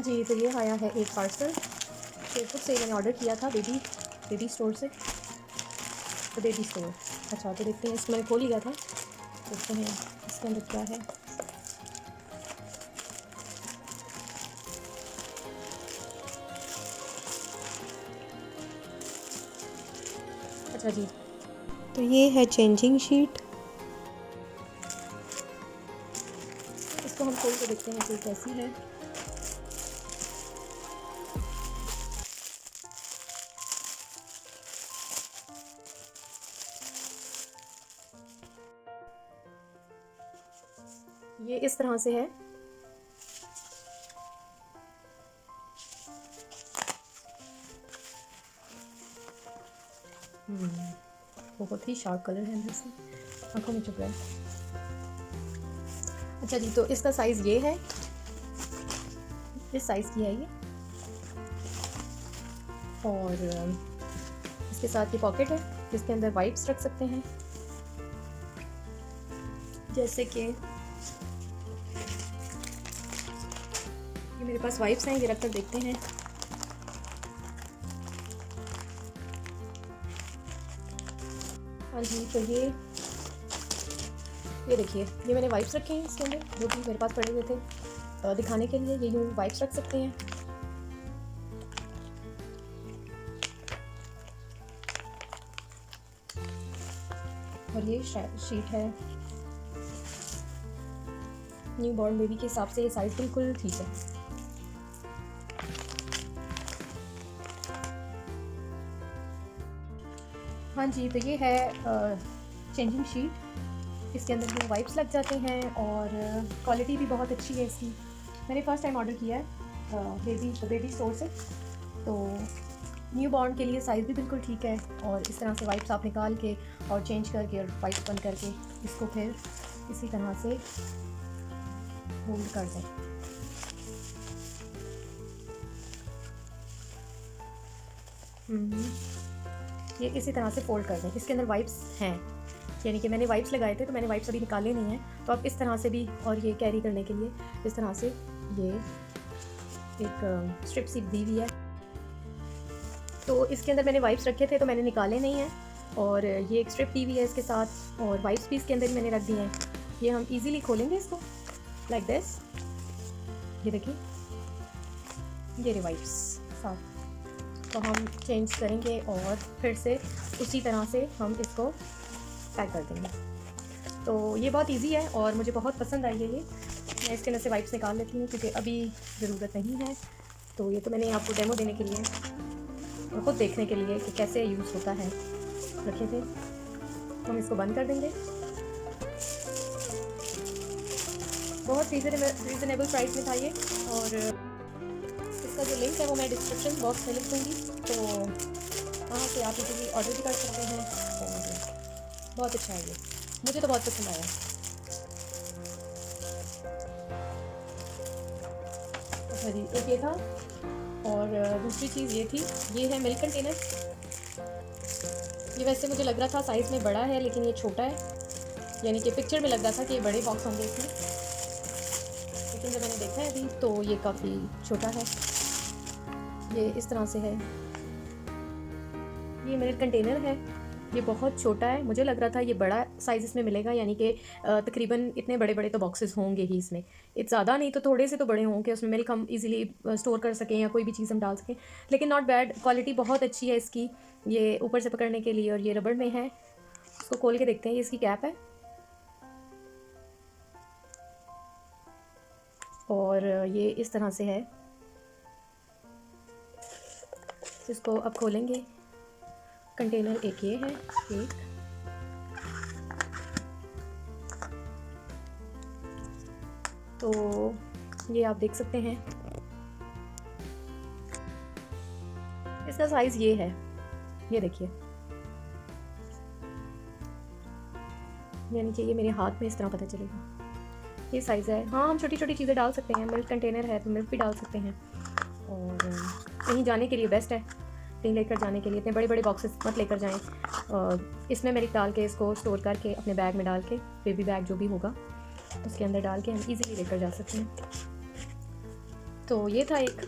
जी, तो ये आया है एक पार्सल शेरपुर से। मैंने ऑर्डर किया था बेबी स्टोर से, तो बेबी स्टोर। अच्छा, तो देखते हैं, इसको मैंने खोल लिया था, देखते हैं इसके अंदर क्या है। अच्छा जी, तो ये है चेंजिंग शीट। इसको हम खोल के देखते हैं कि कैसी है। ये इस तरह से है। बहुत ही शार्प कलर है, अंदर से आंखों में चुभ रहा है। अच्छा जी, तो इसका साइज़ ये है, इस साइज़ की है ये। और इसके साथ ये पॉकेट है जिसके अंदर वाइप्स रख सकते हैं, जैसे कि ये मेरे पास वाइप्स हैं, ये रख कर देखते हैं। हाँ जी, तो ये देखिए, ये मैंने वाइप्स रखे हैं इसके अंदर, जो कि मेरे पास पड़े हुए थे दिखाने के लिए। ये यूँ वाइप्स रख सकते हैं। और ये शीट है न्यू बॉर्न बेबी के हिसाब से, ये साइज़ बिल्कुल ठीक है। हाँ जी, तो ये है चेंजिंग शीट। इसके अंदर वो वाइप्स लग जाते हैं और क्वालिटी भी बहुत अच्छी है इसकी। मैंने फ़र्स्ट टाइम ऑर्डर किया है बेबी स्टोर से, तो न्यू बॉर्न के लिए साइज़ भी बिल्कुल ठीक है। और इस तरह से वाइप्स आप निकाल के और चेंज करके और वाइप्स बंद करके इसको फिर इसी तरह से होल्ड कर दें। ये इसी तरह से फोल्ड कर दें। इसके अंदर वाइप्स हैं, यानी कि मैंने वाइप्स लगाए थे, तो मैंने वाइप्स अभी निकाले नहीं हैं। तो आप इस तरह से भी, और ये कैरी करने के लिए इस तरह से ये एक स्ट्रिप सी दी हुई है। तो इसके अंदर मैंने वाइप्स रखे थे, तो मैंने निकाले नहीं हैं। और ये एक स्ट्रिप दी हुई है इसके साथ, और वाइप्स भी इसके अंदर मैंने रख दी हैं। ये हम इजीली खोलेंगे इसको लाइक दिस। ये देखिए, ये रे वाइप्स साथ, तो हम चेंज करेंगे और फिर से उसी तरह से हम इसको पैक कर देंगे। तो ये बहुत इजी है और मुझे बहुत पसंद आई है ये। मैं इसके अंदर से वाइप्स निकाल लेती हूँ क्योंकि अभी ज़रूरत नहीं है। तो ये तो मैंने आपको डेमो देने के लिए और ख़ुद देखने के लिए कि कैसे यूज़ होता है रखे थे। हम इसको बंद कर देंगे। बहुत रीज़नेबल प्राइस में था ये। और इसका जो लिंक है वो मैं डिस्क्रिप्शन बॉक्स में लिख दूँगी, तो वहाँ से आप इजीली ऑर्डर भी कर सकते हैं। और बहुत अच्छा है ये, मुझे तो बहुत पसंद आया। अच्छा जी, एक ये था। और दूसरी चीज़ ये थी, ये है मिल्क कंटेनर। ये वैसे मुझे लग रहा था साइज़ में बड़ा है, लेकिन ये छोटा है, यानी कि पिक्चर में लग रहा था कि ये बड़े बॉक्स होंगे इसमें, लेकिन जब मैंने देखा है अभी तो ये काफ़ी छोटा है। ये इस तरह से है। ये मिल्क कंटेनर है, ये बहुत छोटा है। मुझे लग रहा था ये बड़ा साइज़ इसमें मिलेगा, यानी कि तकरीबन इतने बड़े बड़े तो बॉक्सेस होंगे ही इसमें। ज़्यादा नहीं तो थोड़े से तो बड़े होंगे, उसमें मिल्क हम इजीली स्टोर कर सकें या कोई भी चीज़ हम डाल सकें। लेकिन नॉट बैड, क्वालिटी बहुत अच्छी है इसकी। ये ऊपर से पकड़ने के लिए, और ये रबड़ में है। इसको खोल के देखते हैं। ये इसकी कैप है, और ये इस तरह से है। इसको अब खोलेंगे। कंटेनर एक ये है, एक तो ये आप देख सकते हैं। इसका साइज़ ये है, ये देखिए, यानी कि ये मेरे हाथ में इस तरह पता चलेगा ये साइज़ है। हाँ, हम छोटी छोटी चीज़ें डाल सकते हैं। मिल्क कंटेनर है तो मिल्क भी डाल सकते हैं। और कहीं जाने के लिए बेस्ट है, कहीं लेकर जाने के लिए इतने बड़े बड़े बॉक्सेस मत लेकर जाएं। इसमें मिल्क डाल के इसको स्टोर करके अपने बैग में डाल के, बेबी बैग जो भी होगा उसके अंदर डाल के हम इजीली लेकर जा सकते हैं। तो ये था एक।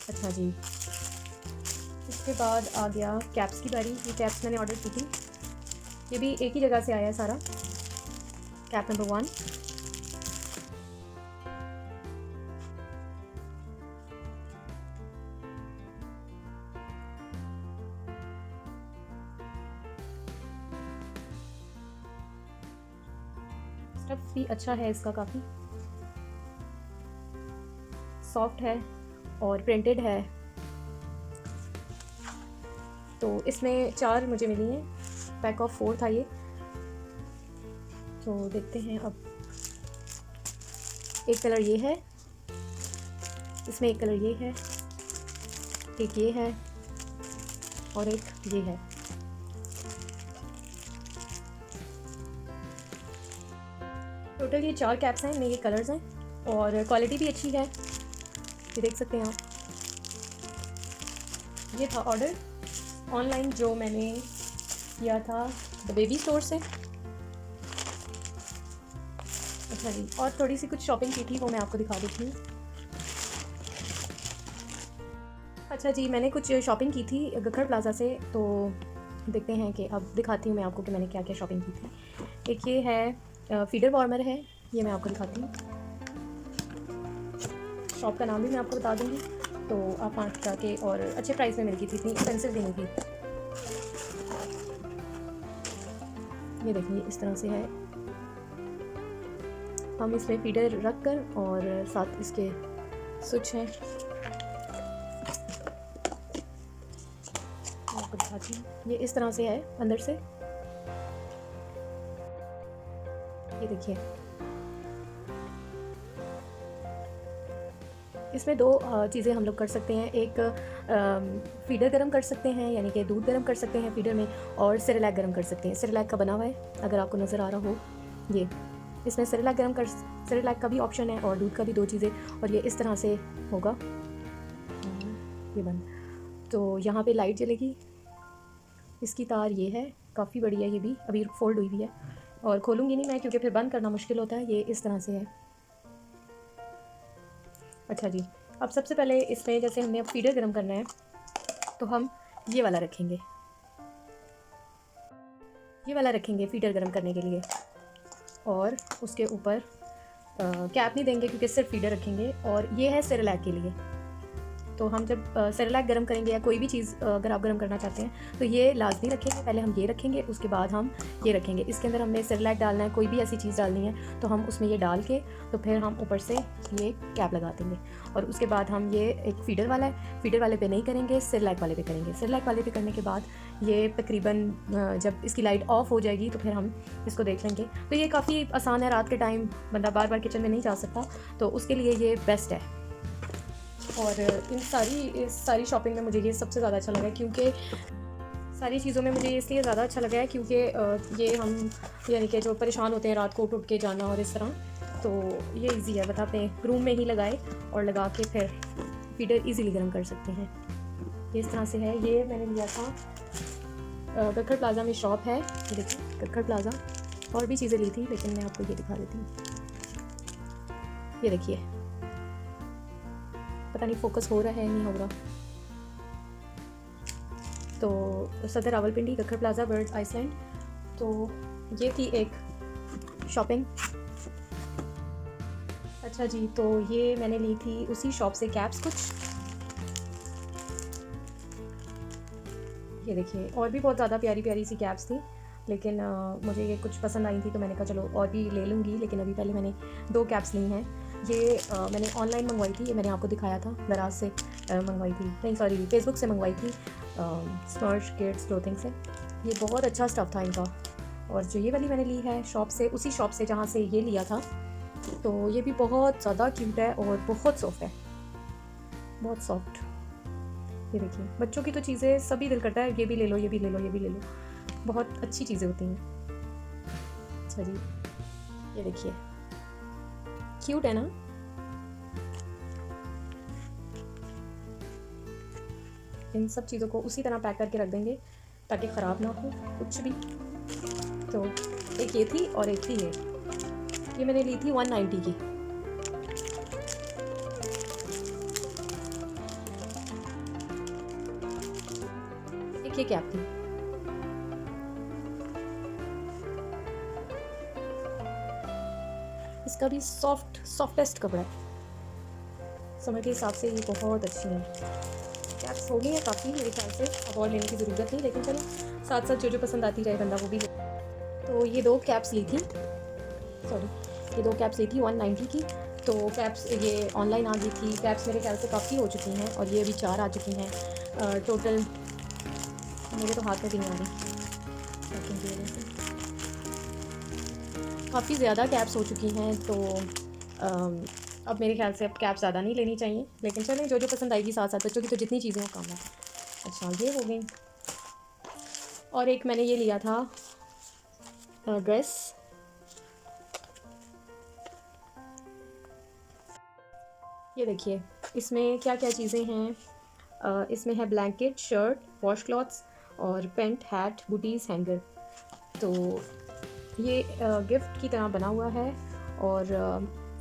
अच्छा जी, इसके बाद आ गया कैप्स की बारी। ये कैप्स मैंने ऑर्डर की थी, ये भी एक ही जगह से आया है सारा। कैप नंबर 1, स्टफ भी अच्छा है इसका, काफ़ी सॉफ्ट है और प्रिंटेड है। तो इसमें 4 मुझे मिली हैं, पैक ऑफ 4 था ये। तो देखते हैं अब। एक कलर ये है, इसमें एक कलर ये है, एक ये है और एक ये है। टोटल ये 4 कैप्स हैं, इनमें ये कलर्स हैं और क्वालिटी भी अच्छी है, ये देख सकते हैं आप। ये था ऑर्डर ऑनलाइन जो मैंने किया था द बेबी स्टोर से। अच्छा जी, और थोड़ी सी कुछ शॉपिंग की थी, वो मैं आपको दिखा देती हूँ। अच्छा जी, मैंने कुछ शॉपिंग की थी गखड़ प्लाज़ा से, तो देखते हैं कि अब दिखाती हूँ मैं आपको कि मैंने क्या क्या शॉपिंग की थी। एक ये है फीडर वार्मर है, ये मैं आपको दिखाती हूँ। शॉप का नाम भी मैं आपको बता दूँगी, तो आप वहाँ जाके, और अच्छे प्राइस में मिल गई थी, इतनी एक्सपेंसिव भी नहीं थी। ये देखिए इस तरह से है। हम इसमें फीडर रख कर और साथ इसके स्विच हैं, आपको दिखाती हूँ। ये इस तरह से है अंदर से, ये देखिए। इसमें 2 चीज़ें हम लोग कर सकते हैं। एक फीडर गर्म कर सकते हैं, यानी कि दूध गर्म कर सकते हैं फीडर में, और सेरेलैक गर्म कर सकते हैं। सेरेलैक का बना हुआ है, अगर आपको नज़र आ रहा हो, ये इसमें सेरेलैक का भी ऑप्शन है और दूध का भी, 2 चीज़ें। और ये इस तरह से होगा, ये बंद। तो यहाँ पे लाइट जलेगी, इसकी तार ये है, काफ़ी बड़ी है, ये भी अभी फोल्ड हुई भी है, और खोलूँगी नहीं मैं क्योंकि फिर बंद करना मुश्किल होता है। ये इस तरह से है। अच्छा जी, अब सबसे पहले इसमें जैसे हमने अब फीडर गर्म करना है, तो हम ये वाला रखेंगे, ये वाला रखेंगे फीडर गर्म करने के लिए, और उसके ऊपर कैप नहीं देंगे क्योंकि सिर्फ फीडर रखेंगे। और ये है सेरेलैक के लिए। तो हम जब सेरेलैक गर्म करेंगे या कोई भी चीज़ अगर आप गर्म करना चाहते हैं तो ये लाजमी रखेंगे। पहले हम ये रखेंगे, उसके बाद हम ये रखेंगे। इसके अंदर हमने सेरेलैक डालना है, कोई भी ऐसी चीज़ डालनी है तो हम उसमें ये डाल के, तो फिर हम ऊपर से ये कैप लगा देंगे। और उसके बाद हम ये एक फीडर वाला है, फीडर वाले पे नहीं करेंगे, सेरेलैक वाले पे करेंगे। सेरेलैक वाले पे करने के बाद ये तकरीबन जब इसकी लाइट ऑफ हो जाएगी तो फिर हम इसको देख लेंगे। तो ये काफ़ी आसान है, रात के टाइम बंदा बार बार किचन में नहीं जा सकता, तो उसके लिए ये बेस्ट है। और इस सारी शॉपिंग में मुझे ये सबसे ज़्यादा अच्छा लगा, क्योंकि सारी चीज़ों में मुझे इसलिए ज़्यादा अच्छा लगा है क्योंकि ये हम यानी कि जो परेशान होते हैं रात को उठ के जाना और इस तरह, तो ये इजी है। बता अपने रूम में ही लगाए और लगा के फिर फीडर इजीली गर्म कर सकते हैं। ये इस तरह से है। ये मैंने लिया था गखड़ प्लाज़ा में शॉप है, ये देखिए गखड़ प्लाज़ा। और भी चीज़ें ली थी लेकिन मैं आपको ये दिखा देती हूँ। ये देखिए, पता नहीं फोकस हो रहा है नहीं हो रहा। तो Saddar Rawalpindi Gakhar plaza birds island. तो ये थी एक शॉपिंग। अच्छा जी, तो ये मैंने ली थी उसी शॉप से कैप्स कुछ, ये देखिए। और भी बहुत ज़्यादा प्यारी प्यारी सी कैप्स थी, लेकिन मुझे ये कुछ पसंद आई थी तो मैंने कहा चलो और भी ले लूँगी। लेकिन अभी पहले मैंने 2 कैप्स ली हैं। ये मैंने ऑनलाइन मंगवाई थी, ये मैंने आपको दिखाया था, दराज से मंगवाई थी, नहीं सॉरी फेसबुक से मंगवाई थी, स्मर्श किड्स क्लोथिंग से। ये बहुत अच्छा स्टफ़ था इनका। और जो ये वाली मैंने ली है शॉप से, उसी शॉप से जहाँ से ये लिया था, तो ये भी बहुत ज़्यादा क्यूट है और बहुत सॉफ्ट है, बहुत सॉफ्ट। ये देखिए, बच्चों की तो चीज़ें सभी दिल करता है ये भी ले लो, ये भी ले लो, ये भी ले लो, बहुत अच्छी चीज़ें होती हैं। अच्छा जी, ये देखिए क्यूट है ना। इन सब चीज़ों को उसी तरह पैक करके रख देंगे ताकि ख़राब ना हो कुछ भी। तो एक ये थी और एक थी ये मैंने ली थी 190 की, ये कैप थी। इसका भी सॉफ्टेस्ट कपड़ा है, समर के हिसाब से ये बहुत अच्छी है। कैप्स हो गई है काफ़ी मेरे ख्याल से, अब और लेने की ज़रूरत नहीं, लेकिन चलो साथ साथ जो पसंद आती रहे बंदा वो भी ले। तो ये 2 कैप्स ली थी, ये 2 कैप्स ली थी 190 की। तो कैप्स ये ऑनलाइन आ गई थी। कैप्स मेरे ख्याल से काफ़ी हो चुकी हैं और ये अभी 4 आ चुकी हैं टोटल। मेरे तो हाथ में भी नहीं आ रही, काफ़ी ज़्यादा कैप्स हो चुकी हैं। तो अब मेरे ख्याल से अब कैप ज़्यादा नहीं लेनी चाहिए, लेकिन चलें जो पसंद आएगी साथ साथ। बच्चों की तो जितनी चीज़ें हो काम है। अच्छा ये हो गई। और एक मैंने ये लिया था ड्रेस, ये देखिए इसमें क्या क्या चीज़ें हैं। इसमें है ब्लैंकेट, शर्ट, वॉश क्लॉथ्स और पेंट, हैट, बूटीज़, हैंगर। तो ये गिफ्ट की तरह बना हुआ है और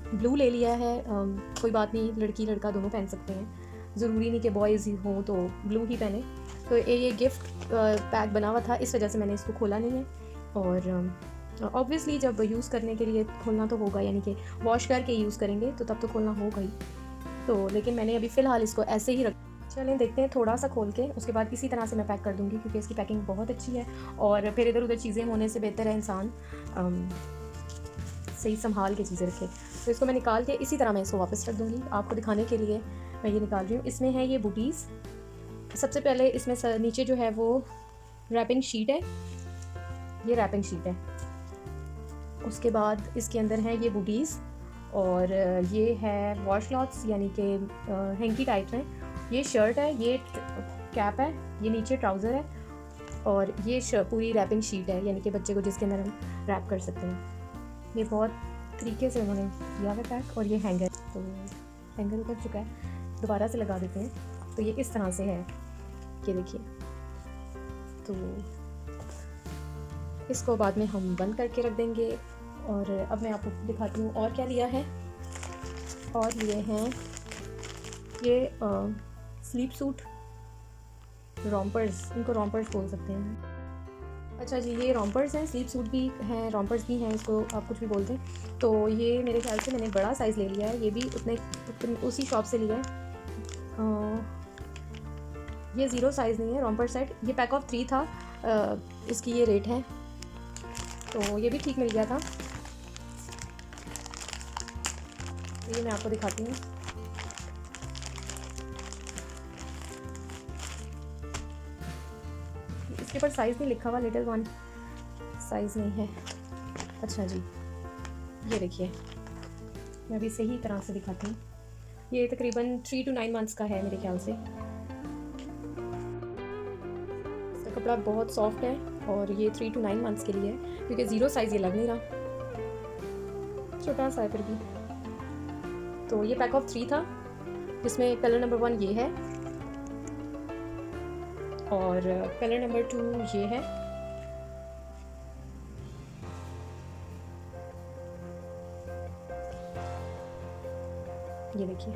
ब्लू ले लिया है। कोई बात नहीं, लड़की लड़का दोनों पहन सकते हैं, ज़रूरी नहीं कि बॉयज़ ही हों तो ब्लू ही पहने। तो ये गिफ्ट पैक बना हुआ था, इस वजह से मैंने इसको खोला नहीं है। और ऑब्वियसली जब यूज़ करने के लिए खोलना तो होगा, यानी कि वॉश करके यूज़ करेंगे तो तब तो खोलना होगा ही। तो लेकिन मैंने अभी फ़िलहाल इसको ऐसे ही रख। चलें देखते हैं थोड़ा सा खोल के, उसके बाद इसी तरह से मैं पैक कर दूँगी, क्योंकि इसकी पैकिंग बहुत अच्छी है। और फिर इधर उधर चीज़ें होने से बेहतर है इंसान सही संभाल के चीज़ें रखे। तो इसको मैं निकाल के इसी तरह मैं इसको वापस रख दूँगी। आपको दिखाने के लिए मैं ये निकाल रही हूँ। इसमें है ये बूटीज़। सबसे पहले इसमें नीचे जो है वो रैपिंग शीट है, ये रैपिंग शीट है। उसके बाद इसके अंदर है ये बूटीज़ और ये है वॉश क्लॉथ्स, यानी कि हैंकी टाइप हैं। ये शर्ट है, ये कैप है, ये नीचे ट्राउज़र है और ये पूरी रैपिंग शीट है, यानी कि बच्चे को जिसके अंदर हम रैप कर सकते हैं। ये बहुत तरीके से उन्होंने किया हुआ पैक। और ये हैंगर, तो हैंगर उतर चुका है, दोबारा से लगा देते हैं। तो ये इस तरह से है, ये देखिए। तो इसको बाद में हम बंद करके रख देंगे। और अब मैं आपको दिखाती हूँ और क्या लिया है। और लिए हैं ये स्लीप सूट, रॉम्पर्स, इनको रॉम्पर्स बोल सकते हैं। अच्छा जी, ये रॉम्पर्स हैं, स्लीप सूट भी हैं, रॉम्पर्स भी हैं, इसको आप कुछ भी बोलते हैं। तो ये मेरे ख्याल से मैंने बड़ा साइज़ ले लिया है, ये भी उसी शॉप से लिया है। ये 0 साइज़ नहीं है रॉम्पर सेट, ये पैक ऑफ 3 था। इसकी ये रेट है, तो ये भी ठीक मिल गया था। ये मैं आपको दिखाती हूँ। इसके ऊपर साइज़ नहीं लिखा हुआ, लिटिल वन साइज़ नहीं है। अच्छा जी, ये देखिए मैं भी सही तरह से दिखाती हूँ। ये तकरीबन 3 to 9 मंथ्स का है मेरे ख्याल से। इसका कपड़ा बहुत सॉफ्ट है और ये 3 to 9 मंथ्स के लिए है, क्योंकि 0 साइज़ ये लग नहीं रहा, छोटा सा है फिर भी। तो ये पैक ऑफ 3 था, जिसमें कलर नंबर 1 ये है और कलर नंबर 2 ये है। ये देखिए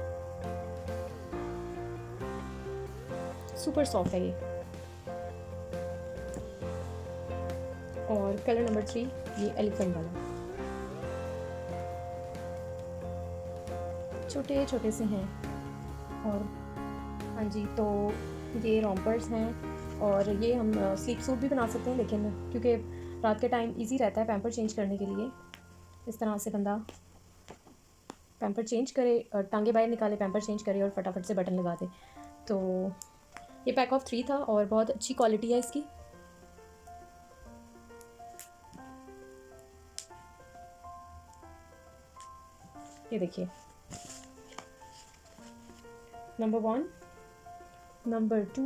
सुपर सॉफ्ट है ये। और कलर नंबर 3 ये एलिफेंट वाला, छोटे छोटे से हैं। और हाँ जी, तो ये रॉम्पर्स हैं और ये हम स्लीप सूट भी बना सकते हैं, लेकिन क्योंकि रात के टाइम इजी रहता है पैम्पर चेंज करने के लिए, इस तरह से बंदा पैम्पर चेंज करे, टांगे बाहर निकाले, पैम्पर चेंज करे और फटाफट से बटन लगा दे। तो ये पैक ऑफ 3 था और बहुत अच्छी क्वालिटी है इसकी। ये देखिए, number 1, number 2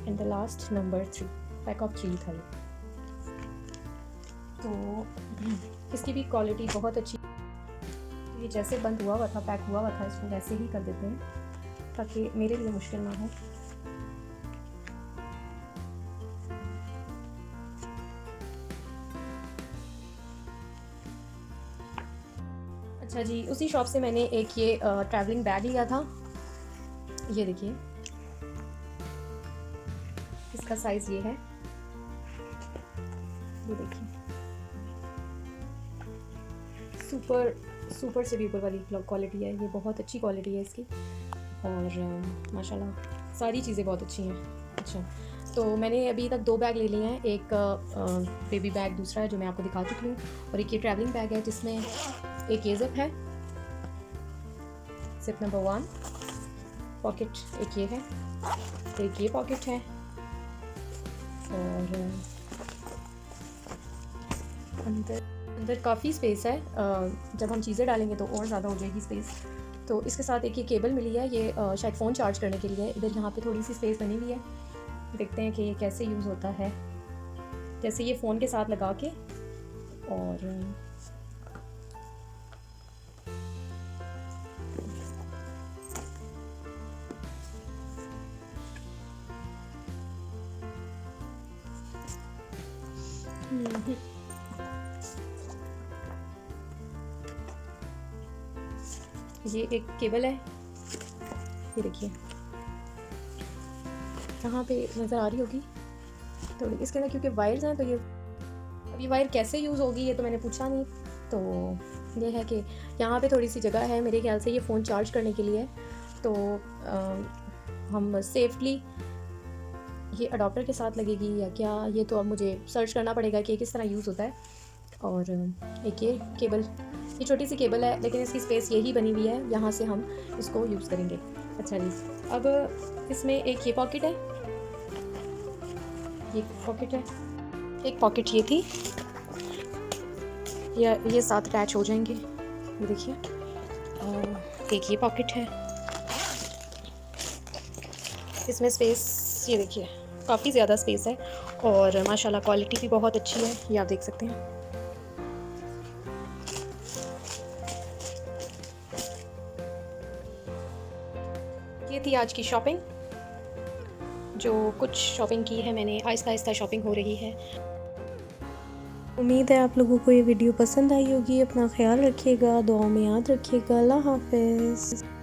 and the last number 3, pack of 3 था ये। तो इसकी भी क्वालिटी बहुत अच्छी। ये जैसे बंद हुआ हुआ था, पैक हुआ हुआ था, इसको वैसे ही कर देते हैं ताकि मेरे लिए मुश्किल ना हो। अच्छा जी, उसी शॉप से मैंने एक ये ट्रैवलिंग बैग लिया था, ये देखिए। इसका साइज़ ये है, ये देखिए, सुपर से भी ऊपर वाली क्वालिटी है, ये बहुत अच्छी क्वालिटी है इसकी, और माशाल्लाह सारी चीज़ें बहुत अच्छी हैं। अच्छा, तो मैंने अभी तक 2 बैग ले लिए हैं, एक बेबी बैग दूसरा है जो मैं आपको दिखा चुकी हूँ, और एक ये ट्रैवलिंग बैग है जिसमें एक ये जिप है, जिप नंबर 1, पॉकेट एक ये है, एक ये पॉकेट है, और अंदर काफ़ी स्पेस है। जब हम चीज़ें डालेंगे तो और ज़्यादा हो जाएगी स्पेस। तो इसके साथ एक ये केबल मिली है, ये शायद फ़ोन चार्ज करने के लिए है। इधर यहाँ पे थोड़ी सी स्पेस बनी हुई है, देखते हैं कि ये कैसे यूज़ होता है। जैसे ये फ़ोन के साथ लगा के, और ये एक केबल है, ये देखिए यहाँ पे नज़र आ रही होगी थोड़ी, इसके अंदर क्योंकि वायर्स हैं तो ये, अब ये वायर कैसे यूज़ होगी ये तो मैंने पूछा नहीं। तो ये है कि यहाँ पे थोड़ी सी जगह है, मेरे ख्याल से ये फ़ोन चार्ज करने के लिए है, तो हम सेफली, ये अडॉप्टर के साथ लगेगी या क्या, ये तो अब मुझे सर्च करना पड़ेगा कि किस तरह यूज़ होता है। और एक ये केबल, ये छोटी सी केबल है लेकिन इसकी स्पेस यही बनी हुई है, यहाँ से हम इसको यूज़ करेंगे। अच्छा जी, अब इसमें एक ये पॉकेट है, ये पॉकेट है, एक पॉकेट ये थी, या ये साथ अटैच हो जाएंगे, ये देखिए, और एक ये पॉकेट है, इसमें स्पेस ये देखिए काफ़ी ज़्यादा स्पेस है, और माशाल्लाह क्वालिटी भी बहुत अच्छी है, ये आप देख सकते हैं। ये थी आज की शॉपिंग, जो कुछ शॉपिंग की है मैंने, आहिस्ता आहिस्ता शॉपिंग हो रही है। उम्मीद है आप लोगों को ये वीडियो पसंद आई होगी। अपना ख्याल रखिएगा, दुआ में याद रखिएगा। अल्लाह हाफ़िज़।